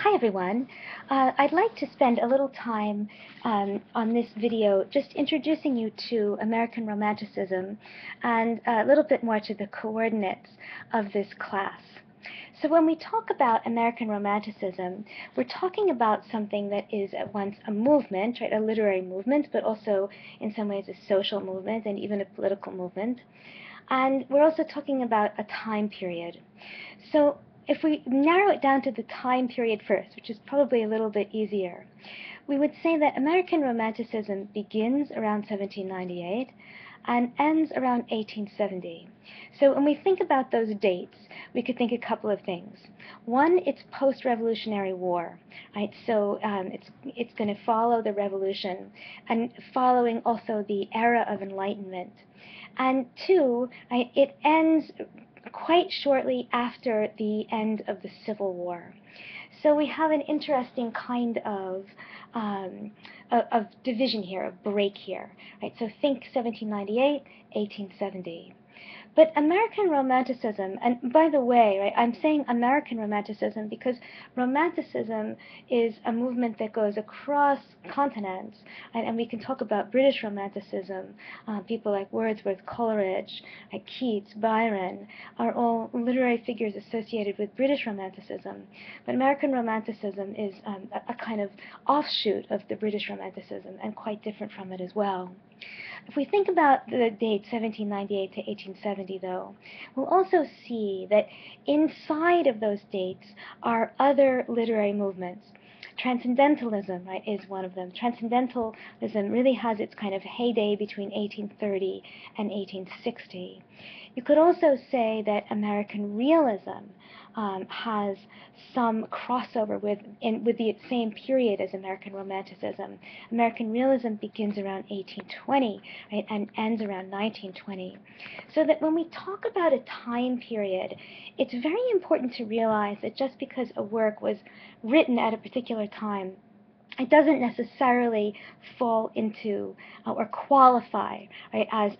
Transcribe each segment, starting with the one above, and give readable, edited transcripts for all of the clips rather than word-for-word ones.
Hi everyone. I'd like to spend a little time on this video just introducing you to American Romanticism and a little bit more to the coordinates of this class. So when we talk about American Romanticism, we're talking about something that is at once a movement, right, a literary movement, but also in some ways a social movement and even a political movement. And we're also talking about a time period. So if we narrow it down to the time period first, which is probably a little bit easier, we would say that American Romanticism begins around 1798 and ends around 1870. So when we think about those dates, we could think a couple of things. One, it's post-Revolutionary War, right? So it's going to follow the Revolution and following also the era of Enlightenment. And two, right, it ends quite shortly after the end of the Civil War. So we have an interesting kind of division here, of break here. Right? So think 1798, 1870. But American Romanticism, and by the way, right, I'm saying American Romanticism because Romanticism is a movement that goes across continents, and we can talk about British Romanticism. People like Wordsworth, Coleridge, like Keats, Byron are all literary figures associated with British Romanticism. But American Romanticism is a kind of offshoot of the British Romanticism and quite different from it as well. If we think about the date 1798 to 1870, though, we'll also see that inside of those dates are other literary movements. Transcendentalism, right, is one of them. Transcendentalism really has its kind of heyday between 1830 and 1860. You could also say that American realism has some crossover with the same period as American Romanticism. American realism begins around 1820, right, and ends around 1920. So that when we talk about a time period, it's very important to realize that just because a work was written at a particular time, it doesn't necessarily fall into or qualify, right, as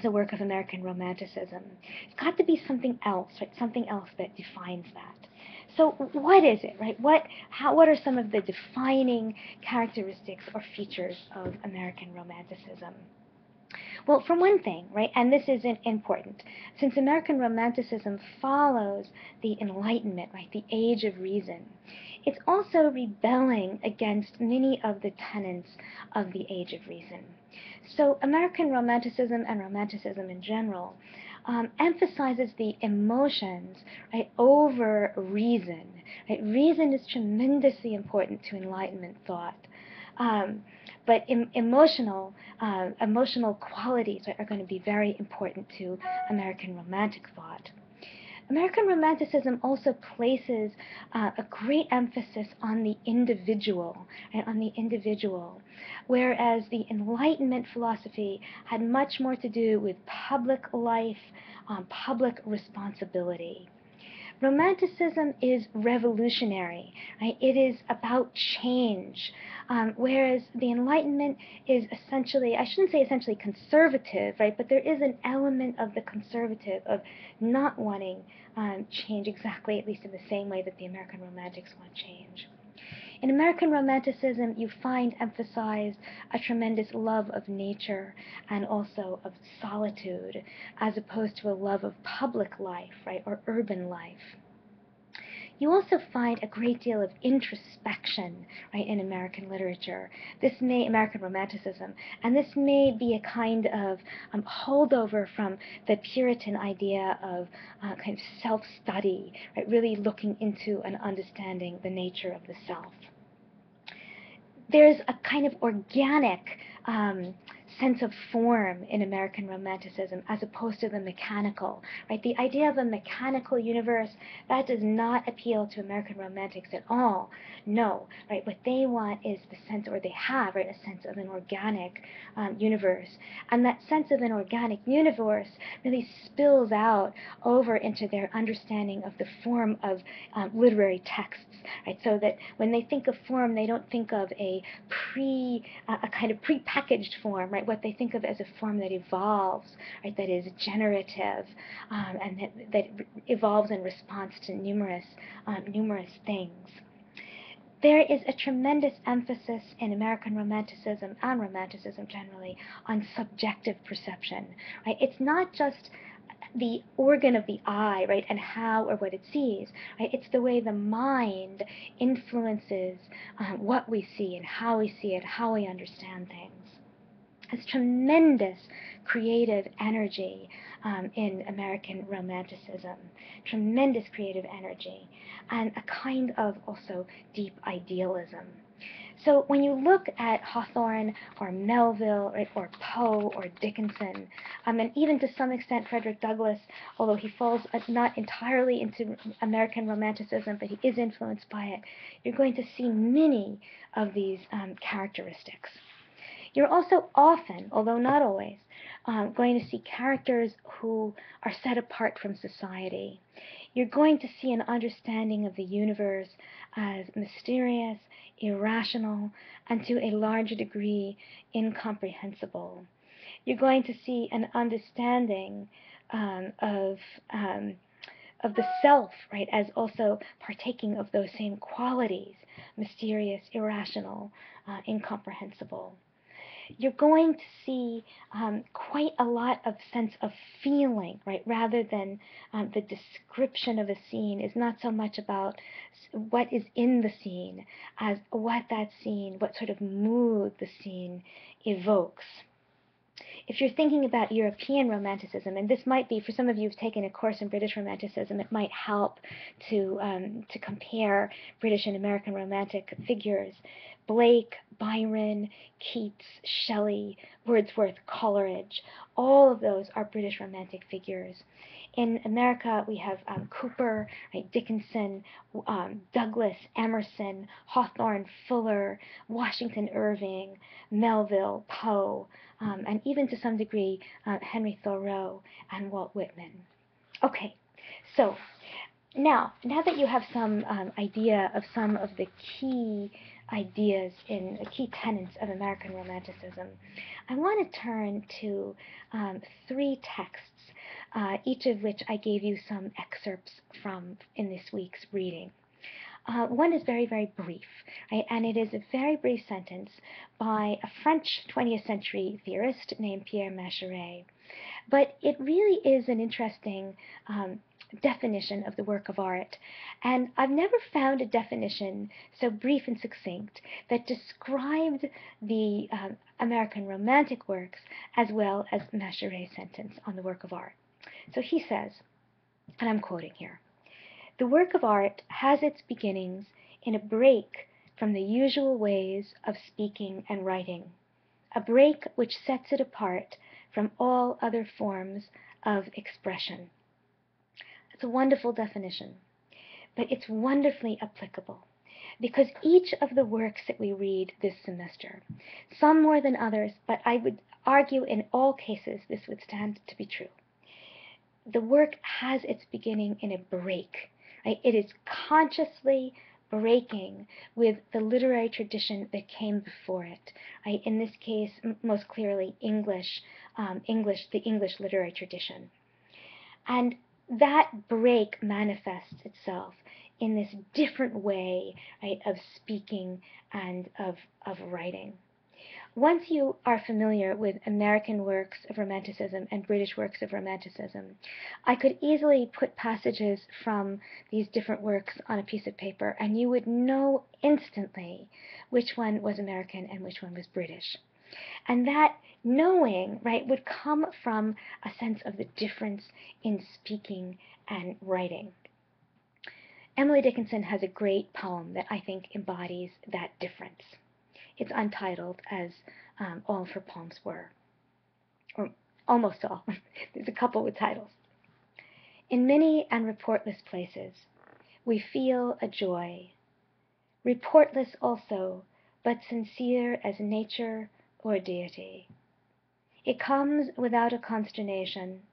a work of American Romanticism. It's got to be something else, right? Something else that defines that. So what is it, right? What are some of the defining characteristics or features of American Romanticism? Well, for one thing, right, and this is important, since American Romanticism follows the Enlightenment, right, the Age of Reason, it's also rebelling against many of the tenets of the Age of Reason. So American Romanticism and Romanticism in general emphasizes the emotions, right, over reason. Right? Reason is tremendously important to Enlightenment thought. But emotional qualities, right, are going to be very important to American Romantic thought. American Romanticism also places a great emphasis on the individual, right, on the individual, whereas the Enlightenment philosophy had much more to do with public life, public responsibility. Romanticism is revolutionary, right? It is about change, whereas the Enlightenment is essentially, I shouldn't say essentially conservative, right? But there is an element of the conservative, of not wanting change exactly, at least in the same way that the American Romantics want change. In American Romanticism, you find emphasized a tremendous love of nature and also of solitude, as opposed to a love of public life, right, or urban life. You also find a great deal of introspection, right, in American literature. American Romanticism, and this may be a kind of holdover from the Puritan idea of kind of self-study, right, really looking into and understanding the nature of the self. There's a kind of organic sense of form in American Romanticism as opposed to the mechanical, right? The idea of a mechanical universe, that does not appeal to American Romantics at all. No, right? What they want is the sense, or they have, right, a sense of an organic universe. And that sense of an organic universe really spills out over into their understanding of the form of literary texts, right? So that when they think of form, they don't think of a kind of prepackaged form, right, right, what they think of as a form that evolves, right, that is generative, and that evolves in response to numerous things. There is a tremendous emphasis in American Romanticism and Romanticism generally on subjective perception, right? It's not just the organ of the eye, right, and how or what it sees, right? It's the way the mind influences what we see and how we see it, how we understand things. There's tremendous creative energy in American Romanticism, tremendous creative energy, and a kind of also deep idealism. So when you look at Hawthorne or Melville, right, or Poe or Dickinson, and even to some extent Frederick Douglass, although he falls not entirely into American Romanticism, but he is influenced by it, you're going to see many of these characteristics. You're also often, although not always, going to see characters who are set apart from society. You're going to see an understanding of the universe as mysterious, irrational, and to a large degree incomprehensible. You're going to see an understanding of the self, right, as also partaking of those same qualities, mysterious, irrational, incomprehensible. You're going to see quite a lot of sense of feeling, right? Rather than the description of a scene is not so much about what is in the scene as what that scene, what sort of mood the scene evokes. If you're thinking about European Romanticism, and this might be, for some of you who've taken a course in British Romanticism, it might help to compare British and American Romantic figures. Blake, Byron, Keats, Shelley, Wordsworth, Coleridge, all of those are British Romantic figures. In America, we have Cooper, right, Dickinson, Douglass, Emerson, Hawthorne, Fuller, Washington Irving, Melville, Poe, and even to some degree Henry Thoreau and Walt Whitman. Okay, so now that you have some idea of some of the key ideas in key tenets of American Romanticism, I want to turn to three texts, each of which I gave you some excerpts from in this week's reading. One is very, very brief, right? And it is a very brief sentence by a French 20th century theorist named Pierre Macherey. But it really is an interesting definition of the work of art. And I've never found a definition so brief and succinct that described the American Romantic works as well as Macherey's sentence on the work of art. So he says, and I'm quoting here, "The work of art has its beginnings in a break from the usual ways of speaking and writing, a break which sets it apart from all other forms of expression." It's a wonderful definition, but it's wonderfully applicable, because each of the works that we read this semester, some more than others, but I would argue in all cases this would stand to be true, the work has its beginning in a break. Right? It is consciously breaking with the literary tradition that came before it. Right? In this case, most clearly English, the English literary tradition. And that break manifests itself in this different way, right, of speaking and of writing. Once you are familiar with American works of Romanticism and British works of Romanticism, I could easily put passages from these different works on a piece of paper, and you would know instantly which one was American and which one was British. And that knowing, right, would come from a sense of the difference in speaking and writing. Emily Dickinson has a great poem that I think embodies that difference. It's untitled, as all of her poems were, or almost all. There's a couple with titles. "In many and reportless places we feel a joy, reportless also, but sincere as nature or deity. It comes without a consternation,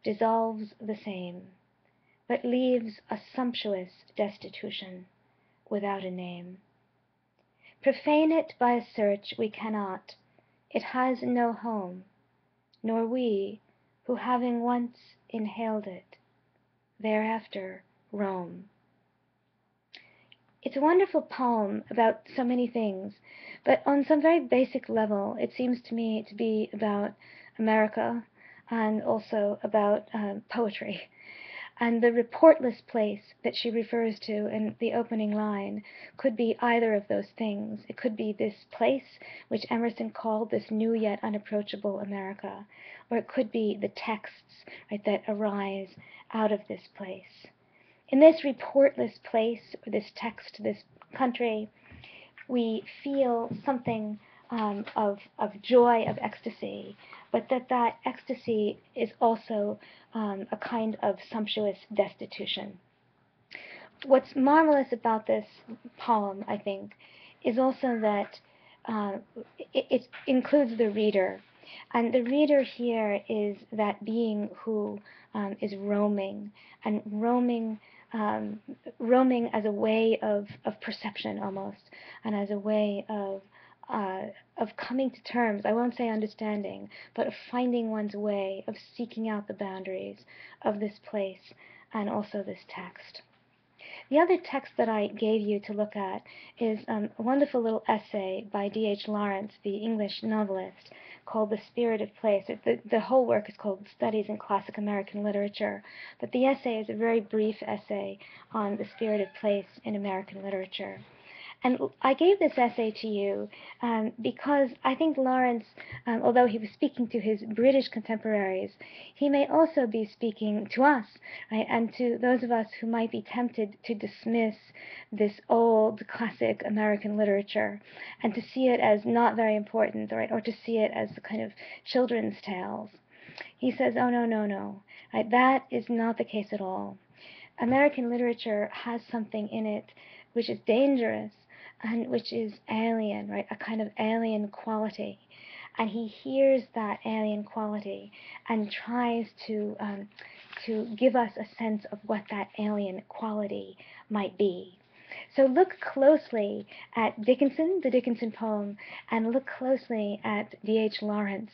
dissolves the same, but leaves a sumptuous destitution without a name. Profane it by a search we cannot, it has no home, nor we, who having once inhaled it, thereafter roam. It's a wonderful poem about so many things, but on some very basic level, it seems to me to be about America and also about poetry. And the reportless place that she refers to in the opening line could be either of those things. It could be this place, which Emerson called this new yet unapproachable America, or it could be the texts, right, that arise out of this place. In this reportless place, or this text, this country, we feel something of joy, of ecstasy, but that ecstasy is also a kind of sumptuous destitution. What's marvelous about this poem, I think, is also that uh, it includes the reader. And the reader here is that being who is roaming, and um, roaming as a way of perception almost, and as a way of coming to terms, I won't say understanding, but of finding one's way, of seeking out the boundaries of this place and also this text. The other text that I gave you to look at is a wonderful little essay by D.H. Lawrence, the English novelist, called The Spirit of Place. The whole work is called Studies in Classic American Literature, but the essay is a very brief essay on the spirit of place in American literature. And I gave this essay to you because I think Lawrence, although he was speaking to his British contemporaries, he may also be speaking to us, right, and to those of us who might be tempted to dismiss this old classic American literature and to see it as not very important, right, or to see it as the kind of children's tales. He says, oh, no, no, no. Right, that is not the case at all. American literature has something in it which is dangerous and which is alien, right? A kind of alien quality. And he hears that alien quality and tries to give us a sense of what that alien quality might be. So look closely at Dickinson, the Dickinson poem, and look closely at D.H. Lawrence,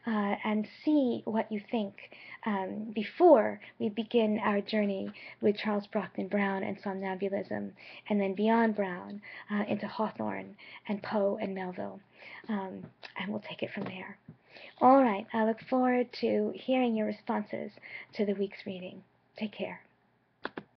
and see what you think before we begin our journey with Charles Brockden Brown and somnambulism, and then beyond Brown into Hawthorne and Poe and Melville. And we'll take it from there. All right, I look forward to hearing your responses to the week's reading. Take care.